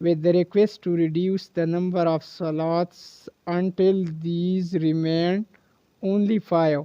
with the request to reduce the number of salats until these remained only 5।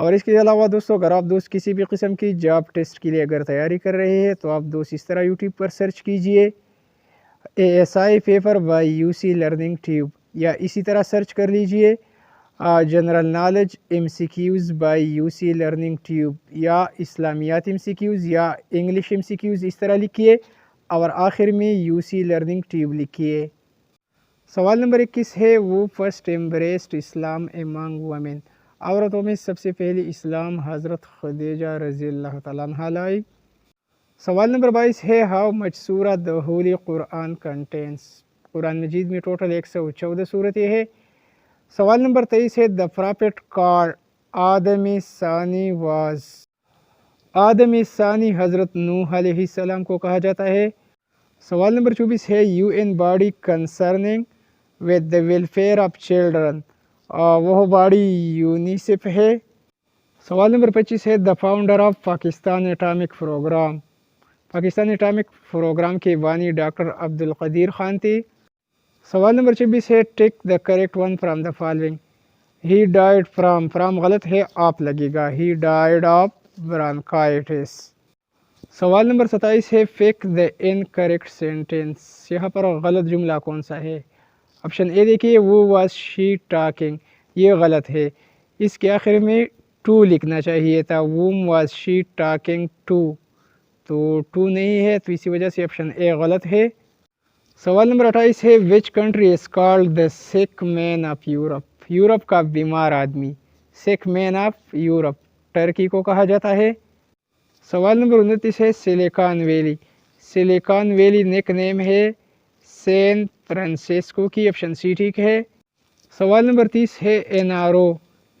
اور اس کے علاوہ دوستوں اگر آپ دوست کسی بھی قسم کی جاب ٹیسٹ کے لیے اگر تیاری کر رہے ہیں تو آپ دوست اس طرح یوٹیوب پر سرچ کیجئے ASI paper by UC learning tube, یا اسی طرح سرچ کر لیجئے general knowledge MCQs by UC learning tube, یا اسلامیات MCQs یا انگلش MCQs، اس طرح لکھیے اور آخر میں UC لرننگ ٹیوب لکھیے۔ سوال نمبر 21 ہے وہ فرسٹ ایمبریسڈ اسلام امانگ وومن، عورتوں میں سب سے پہلے اسلام حضرت خدیجہ رضی اللہ تعالیٰ عنہ لائی۔ سوال نمبر 22 ہے ہاؤ مچ سورہ دا ہولی قرآن کنٹینس، قرآن مجید میں ٹوٹل 114 صورتیں ہیں۔ سوال نمبر 23 ہے دا پراپٹ کال آدم ثانی واز، آدم ثانی حضرت نوح علیہ السلام کو کہا جاتا ہے۔ سوال نمبر 24 ہے UN body concerning with the welfare of children, وہ باڈی یونیسیف ہے۔ سوال نمبر 25 ہے the founder of Pakistan atomic program, Pakistan atomic program کے بانی ڈاکٹر عبدالقدیر خان تھے۔ سوال نمبر 26 ہے take the correct one from the following, he died from غلط ہے، آپ لگے گا، ہی ڈائیڈ آف برانکائٹس۔ سوال نمبر 27 ہے پک دا انکریکٹ سینٹینس، یہاں پر غلط جملہ کون سا ہے؟ آپشن اے دیکھیے وہ واز شی ٹاکنگ، یہ غلط ہے، اس کے آخر میں ٹو لکھنا چاہیے تھا، ووم واز شی ٹاکنگ ٹو، تو ٹو نہیں ہے تو اسی وجہ سے آپشن اے غلط ہے۔ سوال نمبر 28 ہے which country is called the سک مین آف یورپ، یورپ کا بیمار آدمی، سک مین آف یورپ ٹرکی کو کہا جاتا ہے۔ سوال نمبر 29 ہے سلیکان ویلی، سلیکان ویلی نک نیم ہے سین فرانسسکو کی، آپشن سی ٹھیک ہے۔ سوال نمبر 30 ہے NRO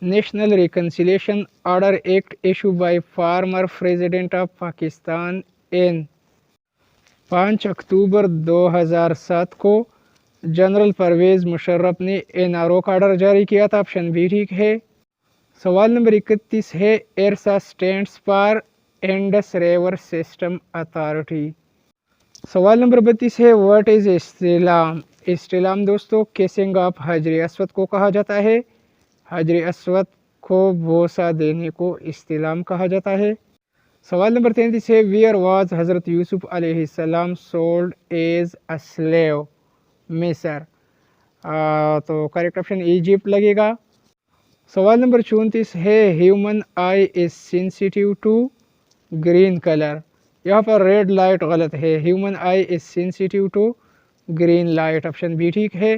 national reconciliation order act issue by former president of Pakistan in 5 October 2007 کو جنرل پرویز مشرف نے NRO کا آرڈر جاری کیا تھا، آپشن بی ٹھیک ہے۔ سوال نمبر 31 ہے IRSA stands for Indus river system authority. سوال نمبر 32 ہے واٹ از استعلام، استعلام دوستوں کیسنگ آف حجر اسود کو کہا جاتا ہے، حجر اسود کو بوسہ دینے کو استعلام کہا جاتا ہے۔ سوال نمبر 33 ہے ویئر واز حضرت یوسف علیہ السلام سولڈ ایز اے سلیو، مصر، تو کریکٹ آپشن ایجپٹ لگے گا۔ سوال نمبر 34 ہے human eye is sensitive to green colour, یہاں پر ریڈ لائٹ غلط ہے، human eye is sensitive to green light, option B ٹھیک ہے۔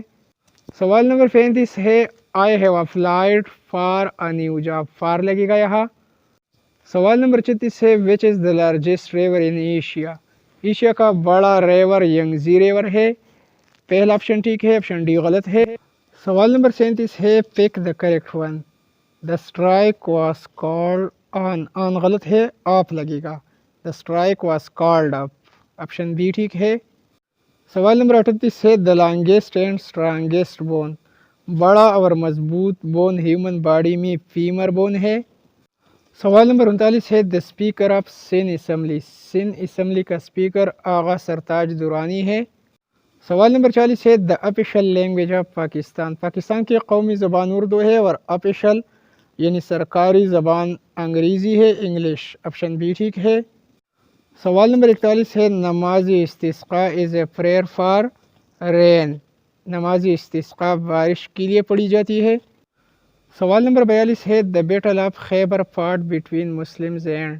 سوال نمبر 35 ہے I have applied for a new job, for لگے گا یہاں۔ سوال نمبر 36 ہے which is the largest river in Asia, Asia کا بڑا ریور ینگزی ریور ہے، پہلا آپشن ٹھیک ہے، آپشن ڈی غلط ہے۔ سوال نمبر 37 ہے pick the correct one, the strike was called on غلط ہے، آپ لگے گا، the strike was called up, option B ٹھیک ہے۔ سوال نمبر 38 ہے the longest and strongest bone, بڑا اور مضبوط بون ہیومن باڈی میں فیمر بون ہے۔ سوال نمبر 39 ہے the speaker of Sindh assembly, Sindh assembly کا اسپیکر آغا سرتاج دورانی ہے۔ سوال نمبر 40 ہے the official language of Pakistan, Pakistan کی قومی زبان اردو ہے اور آفیشیل یعنی سرکاری زبان انگریزی ہے، انگلش، آپشن بی ٹھیک ہے۔ سوال نمبر 41 ہے نماز استسقاء از اے پریئر فار رین، نماز استسقاء بارش کے لیے پڑھی جاتی ہے۔ سوال نمبر 42 ہے the battle of Khyber fought between Muslims and,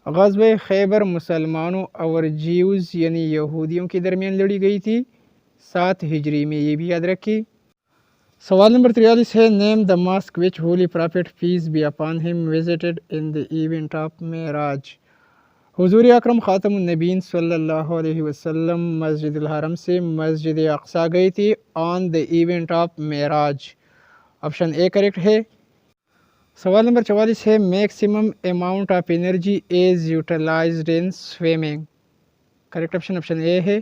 غزوہ خیبر مسلمانوں اور جیوز یعنی یہودیوں کے درمیان لڑی گئی تھی 7 ہجری میں، یہ بھی یاد رکھی۔ سوال نمبر 43 ہے name the mosque which holy prophet peace be upon him visited in the event of معراج، حضور اکرم خاتم النبیین صلی اللہ علیہ وسلم مسجد الحرم سے مسجد اقصیٰ گئی تھی آن دا ایونٹ آف معراج، آپشن اے کریکٹ ہے۔ سوال نمبر 44 ہے maximum amount of energy is utilized in swimming, correct option A ہے۔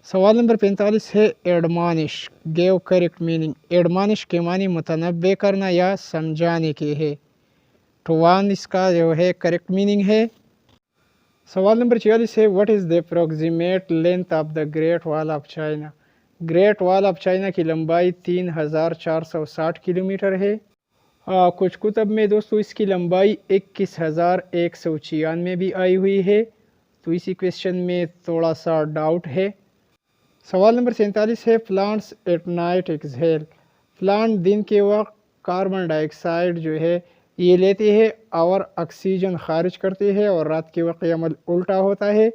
سوال نمبر 45 ہے admonish give correct meaning, admonish کے معنی متنبہ کرنا یا سمجھانے کے ہے، تو وان اس کا جو ہے کریکٹ میننگ ہے۔ سوال نمبر 46 ہے what is the approximate length of the great وال آف چائنا، گریٹ وال آف چائنا کی لمبائی 3460 کلومیٹر ہے۔ کچھ کتب میں دوستوں اس کی لمبائی 21,196 بھی آئی ہوئی ہے، تو اسی کویشچن میں تھوڑا سا ڈاؤٹ ہے۔ سوال نمبر 47 ہے پلانٹس ایٹ نائٹ ایکسہیل، پلانٹ دن کے وقت کاربن ڈائی آکسائڈ جو ہے یہ لیتے ہیں اور آکسیجن خارج کرتے ہیں، اور رات کے وقت یہ عمل الٹا ہوتا ہے۔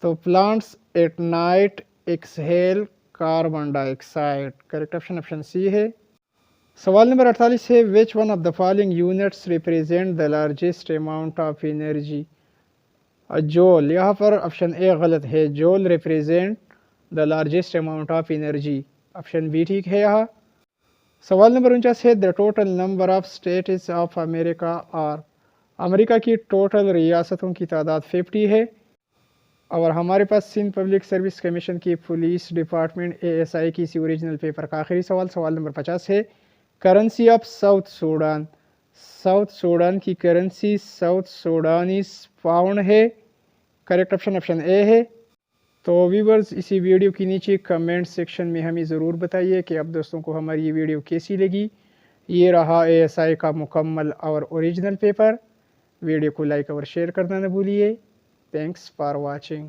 تو plants at night ایکسہیل carbon dye oxide, correct option C ہے۔ سوال نمبر 48 ہے which one of the following units represent the largest amount of energy, جول، یہاں پر آپشن اے غلط ہے، جول represent the largest amount of energy, option B ٹھیک ہے یہاں۔ سوال نمبر 49 ہے the total number of states of America are, امریکہ کی ٹوٹل ریاستوں کی تعداد 50 ہے، اور ہمارے پاس سندھ پبلک سروس کمیشن کی پولیس ڈپارٹمنٹ ASI کی اسی اوریجنل پیپر کا آخری سوال، سوال نمبر 50 ہے currency of south Sudan, south Sudan کی کرنسی ساؤتھ سوڈانیز پاؤنڈ ہے، کریکٹ آپشن اے ہے۔ تو ویورز اسی ویڈیو کے نیچے کمنٹ سیکشن میں ہمیں ضرور بتائیے کہ اب دوستوں کو ہماری یہ ویڈیو کیسی لگی۔ یہ رہا ASI کا مکمل اور اوریجنل پیپر، ویڈیو کو لائک اور شیئر کرنا نہ بھولیے۔ Thanks for watching.